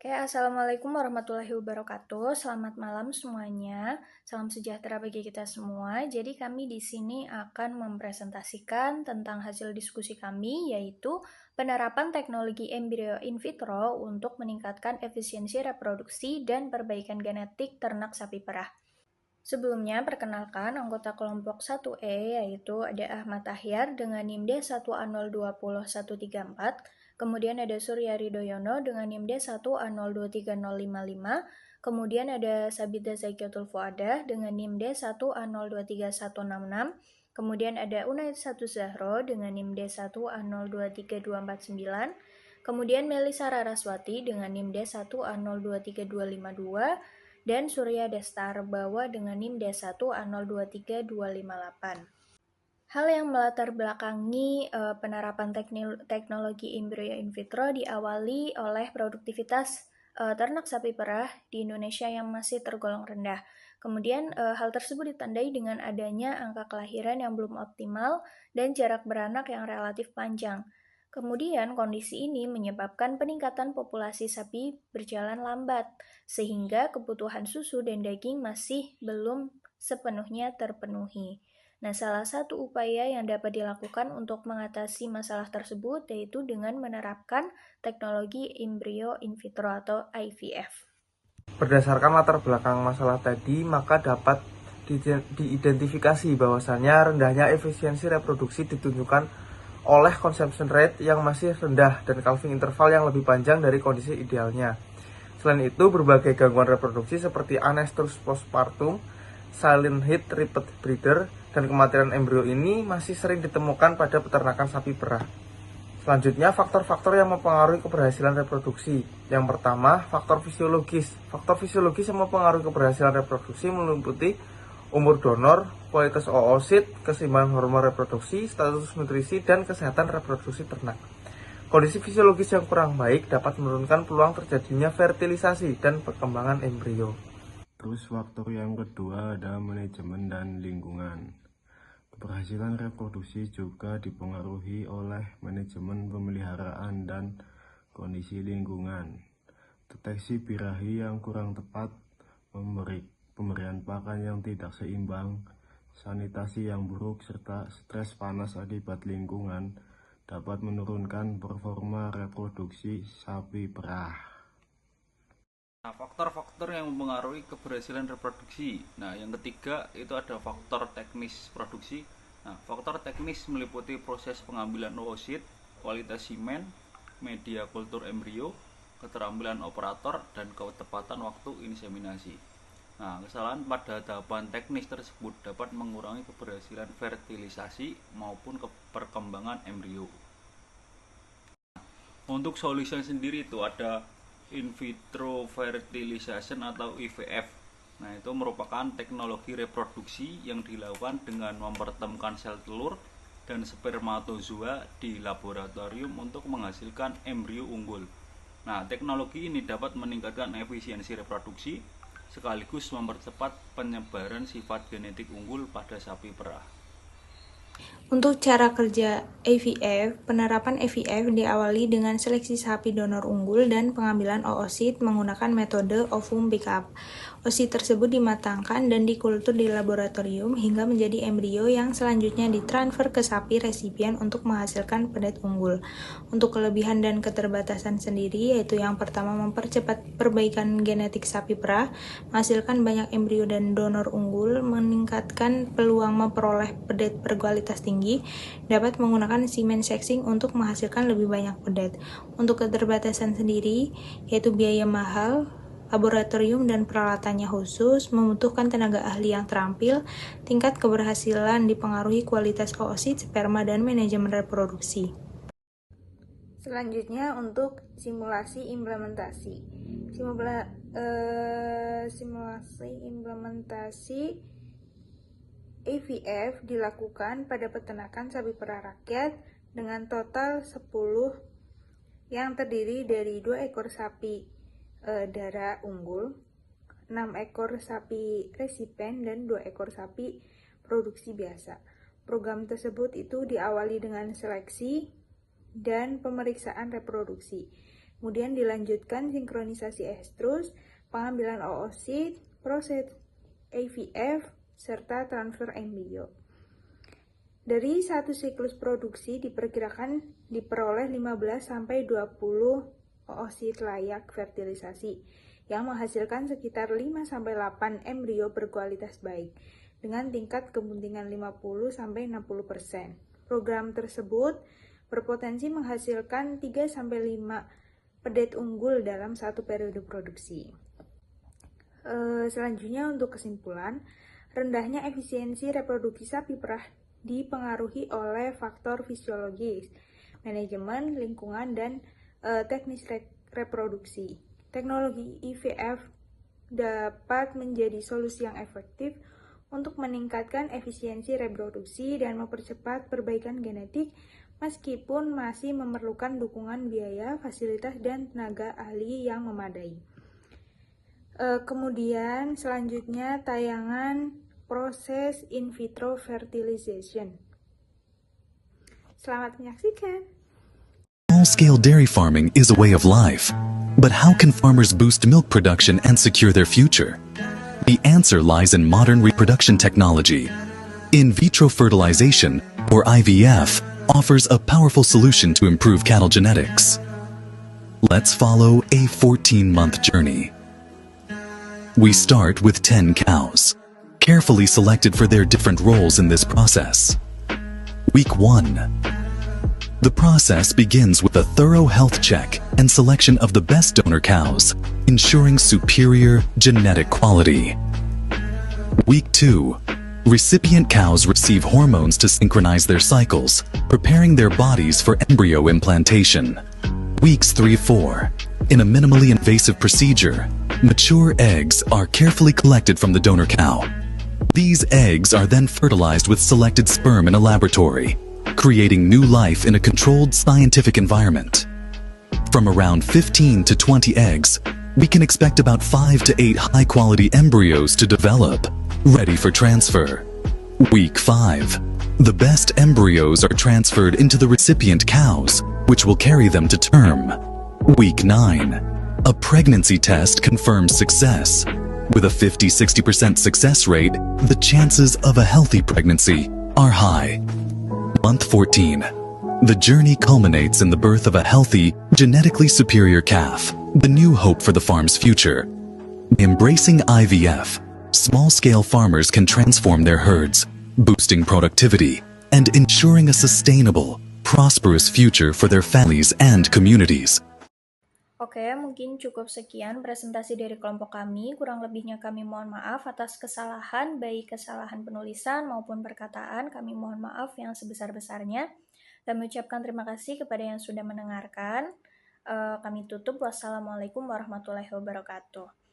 Assalamualaikum warahmatullahi wabarakatuh. Selamat malam semuanya. Salam sejahtera bagi kita semua. Jadi kami di sini akan mempresentasikan tentang hasil diskusi kami, yaitu penerapan teknologi embrio in vitro untuk meningkatkan efisiensi reproduksi dan perbaikan genetik ternak sapi perah. Sebelumnya, perkenalkan anggota kelompok 1E, yaitu ada Ahmad Tahyar dengan NIM D1A020134, kemudian ada Surya Ridoyono dengan NIM D1A023055, kemudian ada Sabita Zakiatul Fuadah dengan NIM D1A023166, kemudian ada Unaid Satu Zahro dengan NIM D1A023249, kemudian Melisa Raraswati dengan NIM D1A023252, dan Surya Destar Bawa dengan NIM D1A023258. Hal yang melatar belakangi penerapan teknologi embrio in vitro diawali oleh produktivitas ternak sapi perah di Indonesia yang masih tergolong rendah. Kemudian hal tersebut ditandai dengan adanya angka kelahiran yang belum optimal dan jarak beranak yang relatif panjang. Kemudian kondisi ini menyebabkan peningkatan populasi sapi berjalan lambat, sehingga kebutuhan susu dan daging masih belum sepenuhnya terpenuhi. Nah, salah satu upaya yang dapat dilakukan untuk mengatasi masalah tersebut yaitu dengan menerapkan teknologi embrio in vitro atau IVF. Berdasarkan latar belakang masalah tadi, maka dapat diidentifikasi bahwasannya rendahnya efisiensi reproduksi ditunjukkan oleh conception rate yang masih rendah dan calving interval yang lebih panjang dari kondisi idealnya. Selain itu, berbagai gangguan reproduksi seperti anestrus postpartum, silent heat repeat breeder, dan kematian embrio ini masih sering ditemukan pada peternakan sapi perah. Selanjutnya, faktor-faktor yang mempengaruhi keberhasilan reproduksi. Yang pertama, faktor fisiologis. Faktor fisiologis yang mempengaruhi keberhasilan reproduksi meliputi umur donor, kualitas oosit, keseimbangan hormon reproduksi, status nutrisi, dan kesehatan reproduksi ternak. Kondisi fisiologis yang kurang baik dapat menurunkan peluang terjadinya fertilisasi dan perkembangan embrio. Terus faktor yang kedua ada manajemen dan lingkungan. Keberhasilan reproduksi juga dipengaruhi oleh manajemen pemeliharaan dan kondisi lingkungan. Deteksi birahi yang kurang tepat, pemberian pakan yang tidak seimbang, sanitasi yang buruk, serta stres panas akibat lingkungan dapat menurunkan performa reproduksi sapi perah. Nah, faktor-faktor yang mempengaruhi keberhasilan reproduksi. Nah, yang ketiga itu ada faktor teknis produksi. Nah, faktor teknis meliputi proses pengambilan oosit, kualitas simen, media kultur embrio, keterampilan operator, dan ketepatan waktu inseminasi. Nah, kesalahan pada tahapan teknis tersebut dapat mengurangi keberhasilan fertilisasi maupun perkembangan embrio. Untuk solusi sendiri itu ada in vitro fertilization atau IVF. Nah, itu merupakan teknologi reproduksi yang dilakukan dengan mempertemukan sel telur dan spermatozoa di laboratorium untuk menghasilkan embrio unggul. Nah, teknologi ini dapat meningkatkan efisiensi reproduksi sekaligus mempercepat penyebaran sifat genetik unggul pada sapi perah. Untuk cara kerja IVF, penerapan IVF diawali dengan seleksi sapi donor unggul dan pengambilan oosit menggunakan metode ovum pickup. Oosit tersebut dimatangkan dan dikultur di laboratorium hingga menjadi embrio yang selanjutnya ditransfer ke sapi resipien untuk menghasilkan pedet unggul. Untuk kelebihan dan keterbatasan sendiri, yaitu yang pertama mempercepat perbaikan genetik sapi perah, menghasilkan banyak embrio dan donor unggul, meningkatkan peluang memperoleh pedet berkualitas tinggi, dapat menggunakan semen sexing untuk menghasilkan lebih banyak pedet. Untuk keterbatasan sendiri, yaitu biaya mahal, laboratorium dan peralatannya khusus, membutuhkan tenaga ahli yang terampil, tingkat keberhasilan dipengaruhi kualitas oosit, sperma, dan manajemen reproduksi. Selanjutnya untuk simulasi implementasi. Simulasi implementasi IVF dilakukan pada peternakan sapi perah rakyat dengan total 10 yang terdiri dari 2 ekor sapi darah unggul, 6 ekor sapi resipen, dan 2 ekor sapi produksi biasa. Program tersebut itu diawali dengan seleksi dan pemeriksaan reproduksi. Kemudian dilanjutkan sinkronisasi estrus, pengambilan oosit, proses IVF, serta transfer embrio. Dari satu siklus produksi diperkirakan diperoleh 15-20 oosit layak fertilisasi yang menghasilkan sekitar 5-8 embrio berkualitas baik dengan tingkat kemuntingan 50-60%. Program tersebut berpotensi menghasilkan 3-5 pedet unggul dalam satu periode produksi. Selanjutnya untuk kesimpulan, rendahnya efisiensi reproduksi sapi perah dipengaruhi oleh faktor fisiologis, manajemen, lingkungan, dan teknis reproduksi. Teknologi IVF dapat menjadi solusi yang efektif untuk meningkatkan efisiensi reproduksi dan mempercepat perbaikan genetik meskipun masih memerlukan dukungan biaya, fasilitas, dan tenaga ahli yang memadai. Kemudian selanjutnya tayangan proses in vitro fertilization. Selamat menyaksikan. Small-scale dairy farming is a way of life. But how can farmers boost milk production and secure their future? The answer lies in modern reproduction technology. In vitro fertilization, or IVF, offers a powerful solution to improve cattle genetics. Let's follow a 14-month journey. We start with 10 cows, carefully selected for their different roles in this process. Week 1. The process begins with a thorough health check and selection of the best donor cows, ensuring superior genetic quality. Week 2. Recipient cows receive hormones to synchronize their cycles, preparing their bodies for embryo implantation. Weeks 3-4. In a minimally invasive procedure, mature eggs are carefully collected from the donor cow. These eggs are then fertilized with selected sperm in a laboratory, creating new life in a controlled scientific environment. From around 15 to 20 eggs, we can expect about 5 to 8 high-quality embryos to develop, ready for transfer. Week 5. The best embryos are transferred into the recipient cows, which will carry them to term. Week 9. A pregnancy test confirms success. With a 50-60% success rate, the chances of a healthy pregnancy are high. Month 14. The journey culminates in the birth of a healthy, genetically superior calf, the new hope for the farm's future. By embracing IVF, small-scale farmers can transform their herds, boosting productivity and ensuring a sustainable, prosperous future for their families and communities. Oke, mungkin cukup sekian presentasi dari kelompok kami. Kurang lebihnya kami mohon maaf atas kesalahan, baik kesalahan penulisan maupun perkataan. Kami mohon maaf yang sebesar-besarnya. Kami ucapkan terima kasih kepada yang sudah mendengarkan. Kami tutup. Wassalamualaikum warahmatullahi wabarakatuh.